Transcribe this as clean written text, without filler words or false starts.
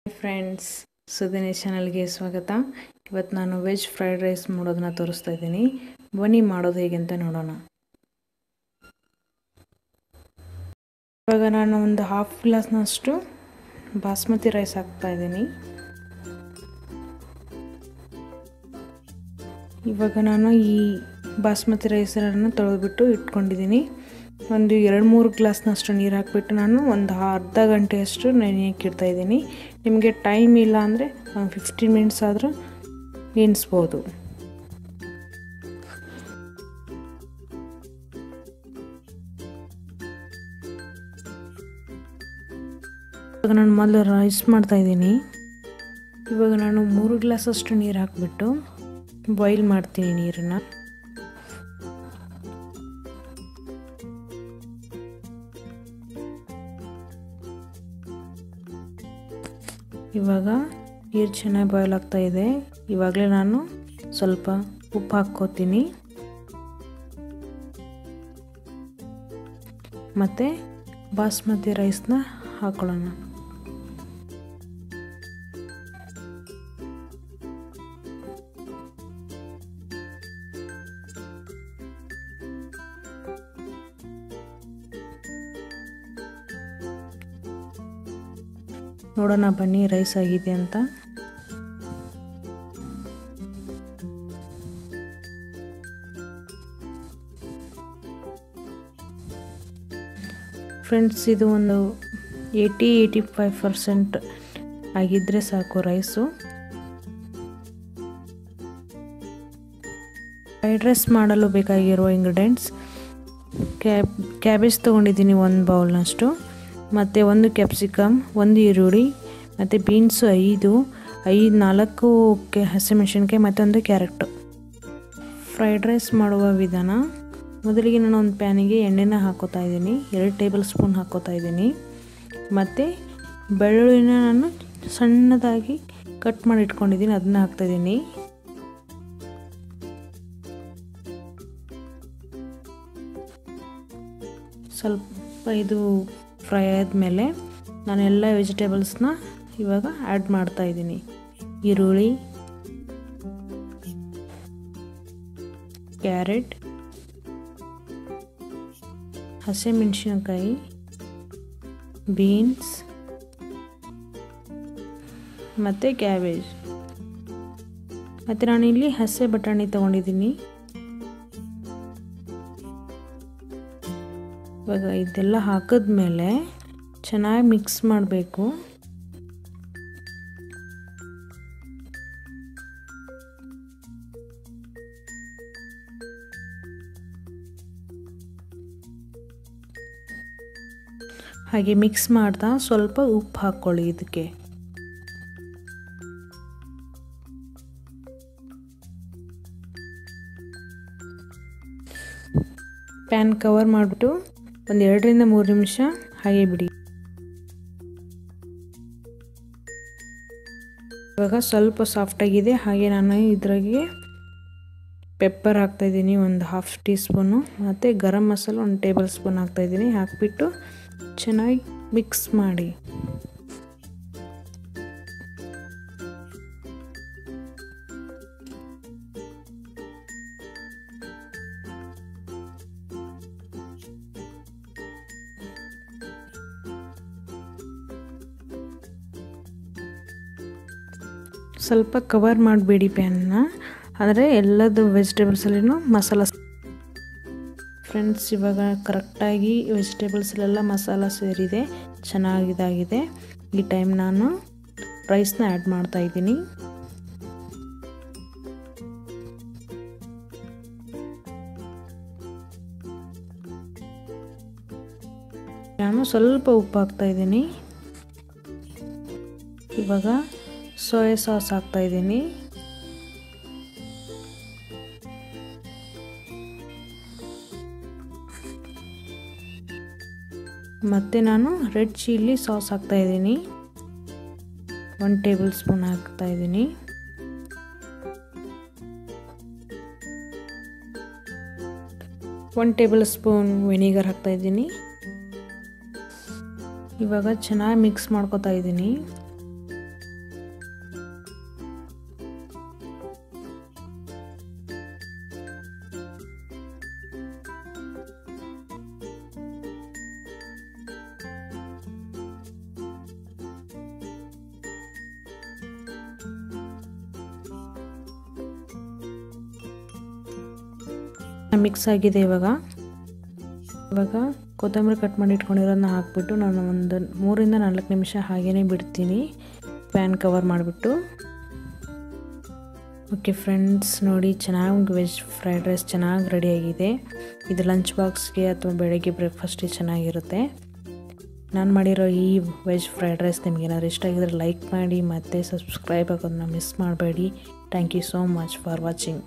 Friends, ಸುದಿನೇಶ್ ಚಾನಲ್ಗೆ ಸ್ವಾಗತ. ಇವತ್ತು ನಾನು ವೆಜ್ ಫ್ರೈಡ್ ರೈಸ್ ಮಾಡೋದನ್ನ ತೋರಿಸ್ತಾ ಇದ್ದೀನಿ. ಬನ್ನಿ ಮಾಡೋದು ಹೇಗೆ ಅಂತ ನೋಡೋಣ. ಇವಾಗ ನಾನು ಒಂದು ಹಾಫ್ ಗ್ಲಾಸ್ನಷ್ಟು ಬಾಸ್ಮತಿ ರೈಸ್ ಹಾಕ್ತಾ ಇದ್ದೀನಿ. ಇವಾಗ ನಾನು ಈ ಬಾಸ್ಮತಿ ರೈಸನ್ನು ತೊಳೆದ್ಬಿಟ್ಟು ಇಟ್ಕೊಂಡಿದ್ದೀನಿ. ಒಂದು 2-3 ಗ್ಲಾಸ್ನಷ್ಟು ನೀರು ಹಾಕಿಬಿಟ್ಟು ನಾನು ಒಂದು ಅರ್ಧ ಗಂಟೆಯಷ್ಟು ನೆನೆಯಕ್ಕೆ ಇಡ್ತಾ ಇದ್ದೀನಿ. ನಿಮಗೆ ಟೈಮ್ ಇಲ್ಲ ಅಂದರೆ ಒಂದು 15 ಮಿನಿಟ್ಸ್ ಆದರೂ ನೆನೆಸ್ಬೋದು. ಇವಾಗ ನಾನು ಮೊದಲು ರೈಸ್ ಮಾಡ್ತಾ ಇದ್ದೀನಿ. ಇವಾಗ ನಾನು 3 ಗ್ಲಾಸಷ್ಟು ನೀರು ಹಾಕಿಬಿಟ್ಟು ಬಾಯ್ಲ್ ಮಾಡ್ತೀನಿ ನೀರನ್ನು. ಇವಾಗ ನೀರು ಚೆನ್ನಾಗಿ ಬಾಯ್ಲ್ ಆಗ್ತಾ ಇದೆ. ಇವಾಗಲೇ ನಾನು ಸ್ವಲ್ಪ ಉಪ್ಪು ಹಾಕ್ಕೋತೀನಿ ಮತ್ತು ಬಾಸ್ಮತಿ ರೈಸ್ನ ಹಾಕೊಳ್ಳೋಣ. ನೋಡೋಣ ಬನ್ನಿ ರೈಸ್ ಆಗಿದೆ ಅಂತ. ಫ್ರೆಂಡ್ಸ್, ಇದು ಒಂದು 80-85% ಆಗಿದ್ದರೆ ಸಾಕು ರೈಸು. ಫ್ರೈಡ್ ರೈಸ್ ಮಾಡಲು ಬೇಕಾಗಿರುವ ಇಂಗ್ರೀಡಿಯೆಂಟ್ಸ್: ಕ್ಯಾಬೇಜ್ ತೊಗೊಂಡಿದ್ದೀನಿ 1 ಬೌಲ್ನಷ್ಟು, ಮತ್ತು 1 ಕ್ಯಾಪ್ಸಿಕಮ್, 1 ಈರುಳ್ಳಿ, ಮತ್ತು ಬೀನ್ಸು 4 ಹಸಿಮೆಣಸಿನ್ಕಾಯಿ ಮತ್ತು 1 ಕ್ಯಾರೆಟ್. ಫ್ರೈಡ್ ರೈಸ್ ಮಾಡುವ ವಿಧಾನ: ಮೊದಲಿಗೆ ನಾನು ಒಂದು ಪ್ಯಾನಿಗೆ ಎಣ್ಣೆನ ಹಾಕೋತಾ ಇದ್ದೀನಿ. 2 ಟೇಬಲ್ ಸ್ಪೂನ್ ಹಾಕೋತಾ ಇದ್ದೀನಿ. ಮತ್ತು ಬೆಳ್ಳುಳ್ಳಿನ ನಾನು ಸಣ್ಣದಾಗಿ ಕಟ್ ಮಾಡಿ ಇಟ್ಕೊಂಡಿದ್ದೀನಿ, ಅದನ್ನ ಹಾಕ್ತಾಯಿದ್ದೀನಿ. ಸ್ವಲ್ಪ ಇದು ಫ್ರೈ ಆದಮೇಲೆ ನಾನು ಎಲ್ಲ ವೆಜಿಟೇಬಲ್ಸ್ನ ಇವಾಗ ಆ್ಯಡ್ ಮಾಡ್ತಾ ಇದ್ದೀನಿ. ಈರುಳ್ಳಿ, ಕ್ಯಾರೆಟ್, ಹಸಿಮೆಣಸಿನಕಾಯಿ, ಬೀನ್ಸ್ ಮತ್ತು ಕ್ಯಾಬೇಜ್. ಮತ್ತು ನಾನಿಲ್ಲಿ ಹಸಿ ಬಟಾಣಿ ತೊಗೊಂಡಿದ್ದೀನಿ. ಇವಾಗ ಇದೆಲ್ಲ ಹಾಕಿದ್ಮೇಲೆ ಚೆನ್ನಾಗಿ ಮಿಕ್ಸ್ ಮಾಡಬೇಕು. ಹಾಗೆ ಮಿಕ್ಸ್ ಮಾಡ್ತಾ ಸ್ವಲ್ಪ ಉಪ್ಪು ಹಾಕ್ಕೊಳ್ಳಿ ಇದಕ್ಕೆ. ಪ್ಯಾನ್ ಕವರ್ ಮಾಡಿಬಿಟ್ಟು ಒಂದು 2-3 ನಿಮಿಷ ಹಾಗೆ ಬಿಡಿ. ಇವಾಗ ಸ್ವಲ್ಪ ಸಾಫ್ಟಾಗಿದೆ. ಹಾಗೆ ನಾನು ಇದ್ರಾಗೆ ಪೆಪ್ಪರ್ ಹಾಕ್ತಾಯಿದ್ದೀನಿ 1 ಹಾಫ್ ಟೀ ಸ್ಪೂನು, ಮತ್ತು ಗರಂ ಮಸಾಲ 1 ಟೇಬಲ್ ಸ್ಪೂನ್ ಹಾಕ್ತಾಯಿದ್ದೀನಿ. ಹಾಕಿಬಿಟ್ಟು ಚೆನ್ನಾಗಿ ಮಿಕ್ಸ್ ಮಾಡಿ. ಸ್ವಲ್ಪ ಕವರ್ ಮಾಡಬೇಡಿ ಪ್ಯಾನ್ನ, ಅಂದರೆ ಎಲ್ಲದು ವೆಜಿಟೇಬಲ್ಸಲ್ಲಿನೂ ಮಸಾಲ. ಫ್ರೆಂಡ್ಸ್, ಇವಾಗ ಕರೆಕ್ಟಾಗಿ ವೆಜಿಟೇಬಲ್ಸಲ್ಲೆಲ್ಲ ಮಸಾಲ ಸೇರಿದೆ, ಚೆನ್ನಾಗಿದಾಗಿದೆ. ಈ ಟೈಮ್ ನಾನು ರೈಸ್ನ ಆ್ಯಡ್ ಮಾಡ್ತಾಯಿದ್ದೀನಿ. ನಾನು ಸ್ವಲ್ಪ ಉಪ್ಪು ಹಾಕ್ತಾಯಿದ್ದೀನಿ. ಇವಾಗ ಸೋಯಾ ಸಾಸ್ ಹಾಕ್ತಾಯಿದ್ದೀನಿ. ಮತ್ತು ನಾನು ರೆಡ್ ಚಿಲ್ಲಿ ಸಾಸ್ ಹಾಕ್ತಾಯಿದ್ದೀನಿ, 1 ಟೇಬಲ್ ಸ್ಪೂನ್ ಹಾಕ್ತಾಯಿದ್ದೀನಿ. ಒಂದು ಟೇಬಲ್ ಸ್ಪೂನ್ ವಿನಿಗರ್ ಹಾಕ್ತಾಯಿದ್ದೀನಿ. ಇವಾಗ ಚೆನ್ನಾಗಿ ಮಿಕ್ಸ್ ಮಾಡ್ಕೊತಾ ಇದ್ದೀನಿ. ಮಿಕ್ಸ್ ಆಗಿದೆ. ಇವಾಗ ಕೊತ್ತಂಬರಿ ಕಟ್ ಮಾಡಿ ಇಟ್ಕೊಂಡಿರೋದನ್ನ ಹಾಕಿಬಿಟ್ಟು ನಾನು ಒಂದು 3 ಇಂದ 4 ನಿಮಿಷ ಹಾಗೇ ಬಿಡ್ತೀನಿ, ಪ್ಯಾನ್ ಕವರ್ ಮಾಡಿಬಿಟ್ಟು. ಓಕೆ ಫ್ರೆಂಡ್ಸ್, ನೋಡಿ ಚೆನ್ನಾಗಿ ವೆಜ್ ಫ್ರೈಡ್ ರೈಸ್ ಚೆನ್ನಾಗಿ ರೆಡಿಯಾಗಿದೆ. ಇದು ಲಂಚ್ ಬಾಕ್ಸ್ಗೆ ಅಥವಾ ಬೆಳಗ್ಗೆ ಬ್ರೇಕ್ಫಾಸ್ಟಿಗೆ ಚೆನ್ನಾಗಿರುತ್ತೆ. ನಾನು ಮಾಡಿರೋ ಈ ವೆಜ್ ಫ್ರೈಡ್ ರೈಸ್ ನಿಮ್ಗೆ ಏನಾದರೂ ಇಷ್ಟ ಆಗಿದ್ರೆ ಲೈಕ್ ಮಾಡಿ ಮತ್ತು ಸಬ್ಸ್ಕ್ರೈಬ್ ಆಗೋದನ್ನ ಮಿಸ್ ಮಾಡಬೇಡಿ. Thank you so much for watching.